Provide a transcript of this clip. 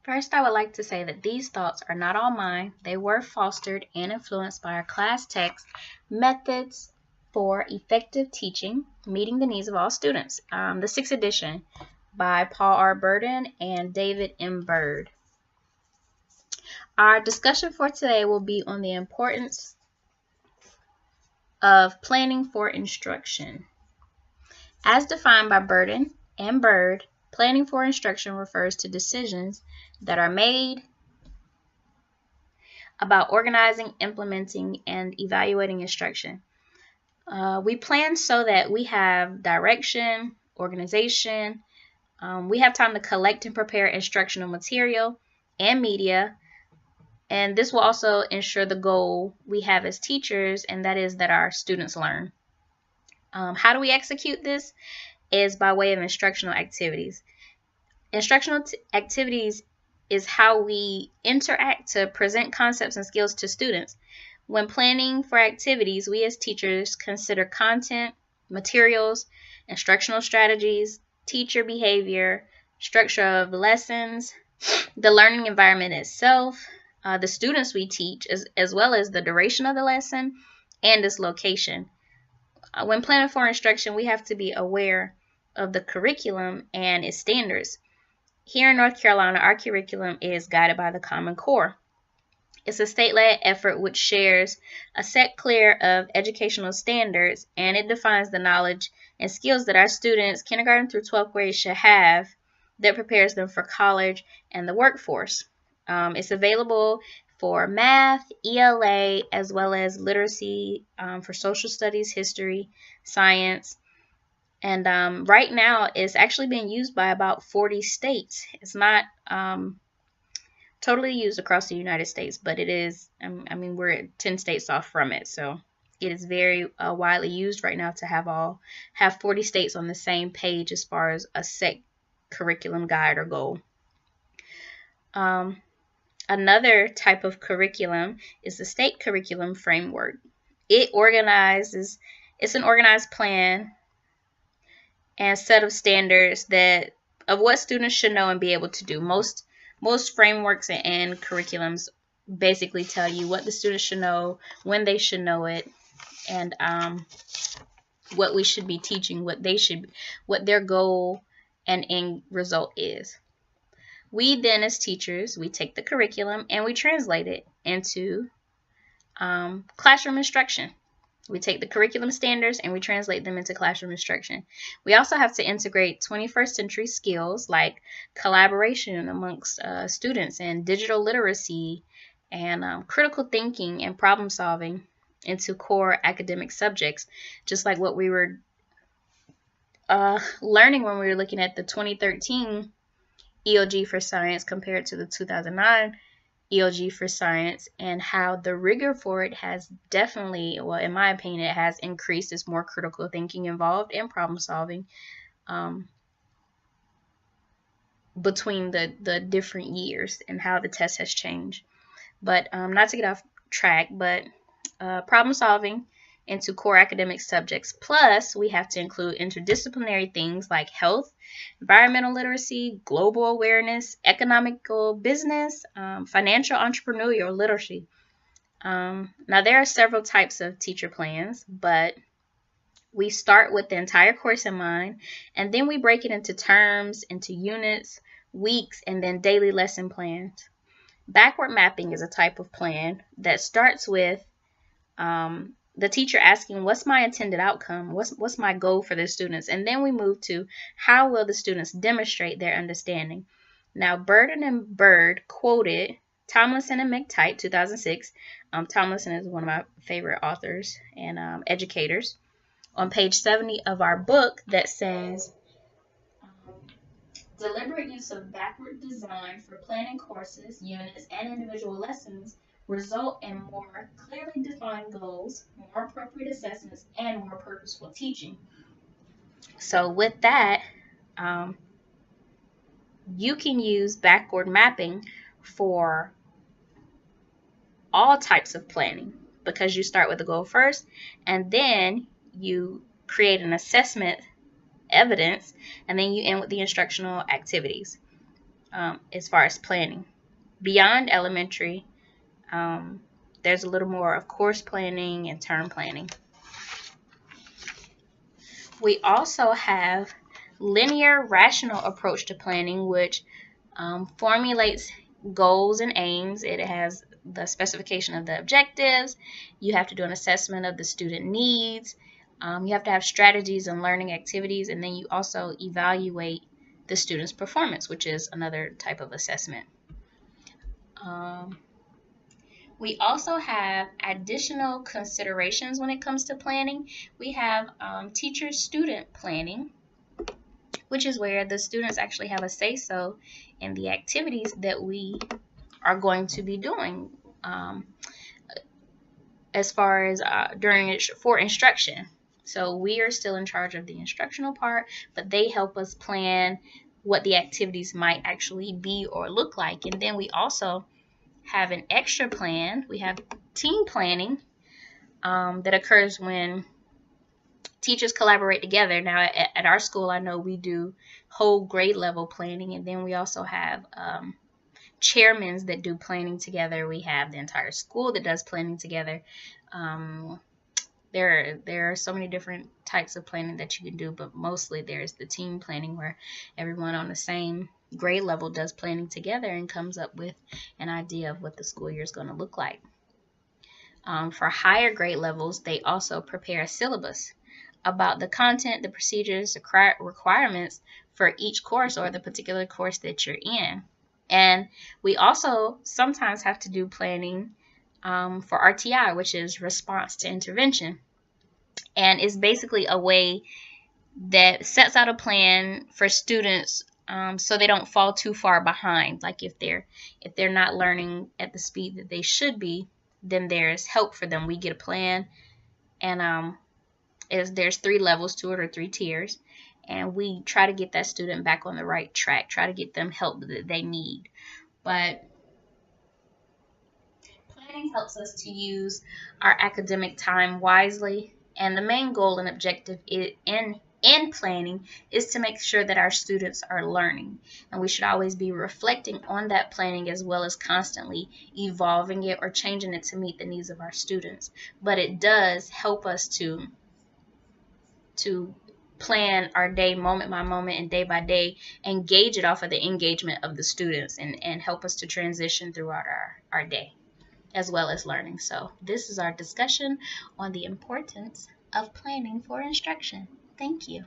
First, I would like to say that these thoughts are not all mine. They were fostered and influenced by our class text, Methods for Effective Teaching, Meeting the Needs of All Students, the 6th edition by Paul R. Burden and David M. Bird. Our discussion for today will be on the importance of planning for instruction. As defined by Burden and Bird, planning for instruction refers to decisions that are made about organizing, implementing, and evaluating instruction. We plan so that we have direction, organization, we have time to collect and prepare instructional material and media, and this will also ensure the goal we have as teachers, and that is that our students learn. How do we execute this? Is by way of instructional activities. Instructional activities is how we interact to present concepts and skills to students. When planning for activities, we as teachers consider content, materials, instructional strategies, teacher behavior, structure of lessons, the learning environment itself, the students we teach, as well as the duration of the lesson and its location. When planning for instruction, we have to be aware of the curriculum and its standards. Here in North Carolina, our curriculum is guided by the Common Core. It's a state-led effort which shares a set clear of educational standards, and it defines the knowledge and skills that our students, kindergarten through 12th grade, should have that prepares them for college and the workforce. It's available for math, ELA, as well as literacy for social studies, history, science. And right now, it's actually being used by about 40 states. It's not totally used across the United States, but it is, we're 10 states off from it. So it is very widely used right now to have 40 states on the same page as far as a set curriculum guide or goal. Another type of curriculum is the state curriculum framework. It's an organized plan and set of standards of what students should know and be able to do. Most frameworks and curriculums basically tell you what the students should know, when they should know it, and what we should be teaching, what their goal and end result is. We then, as teachers, we take the curriculum and we translate it into classroom instruction. We take the curriculum standards and we translate them into classroom instruction. We also have to integrate 21st century skills like collaboration amongst students and digital literacy and critical thinking and problem solving into core academic subjects, just like what we were learning when we were looking at the 2013 EOG for Science compared to the 2009 EOG for Science, and how the rigor for it has definitely, well, in my opinion, it has increased. There's more critical thinking involved and problem solving between the different years and how the test has changed. But not to get off track, but problem solving into core academic subjects. Plus, we have to include interdisciplinary things like health, environmental literacy, global awareness, economical business, financial entrepreneurial literacy. Now, there are several types of teacher plans, but we start with the entire course in mind, and then we break it into terms, into units, weeks, and then daily lesson plans. Backward mapping is a type of plan that starts with the teacher asking, what's my intended outcome? What's my goal for the students? And then we move to how will the students demonstrate their understanding? Now, Burden and Bird quoted Tomlinson and McTighe, 2006. Tomlinson is one of my favorite authors and educators. On page 70 of our book that says, deliberate use of backward design for planning courses, units, and individual lessons result in more clearly defined goals, more appropriate assessments, and more purposeful teaching. So with that, you can use backward mapping for all types of planning because you start with the goal first, and then you create an assessment evidence, and then you end with the instructional activities. as far as planning. Beyond elementary, there's a little more of course planning and term planning. We also have linear rational approach to planning, which formulates goals and aims. It has the specification of the objectives. You have to do an assessment of the student needs. You have to have strategies and learning activities, and then you also evaluate the student's performance, which is another type of assessment. We also have additional considerations when it comes to planning. We have teacher-student planning, which is where the students actually have a say-so in the activities that we are going to be doing as far as for instruction. So we are still in charge of the instructional part, but they help us plan what the activities might actually be or look like. And then we also have an extra plan. We have team planning that occurs when teachers collaborate together. Now at our school, I know we do whole grade level planning, and then we also have chairmen that do planning together. We have the entire school that does planning together. There are so many different types of planning that you can do, but mostly there's the team planning where everyone on the same grade level does planning together and comes up with an idea of what the school year is going to look like. For higher grade levels, they also prepare a syllabus about the content, the procedures, the requirements for each course or the particular course that you're in. And we also sometimes have to do planning for RTI, which is response to intervention. And it's basically a way that sets out a plan for students so they don't fall too far behind. Like if they're not learning at the speed that they should be, then there's help for them. We get a plan, and there's 3 levels to it, or 3 tiers, and we try to get that student back on the right track, try to get them help that they need. But planning helps us to use our academic time wisely, and the main goal and objective in planning is to make sure that our students are learning, and we should always be reflecting on that planning as well as constantly evolving it or changing it to meet the needs of our students. But it does help us to plan our day moment by moment and day by day, and gauge it off of the engagement of the students, and help us to transition throughout our day as well as learning. So this is our discussion on the importance of planning for instruction. Thank you.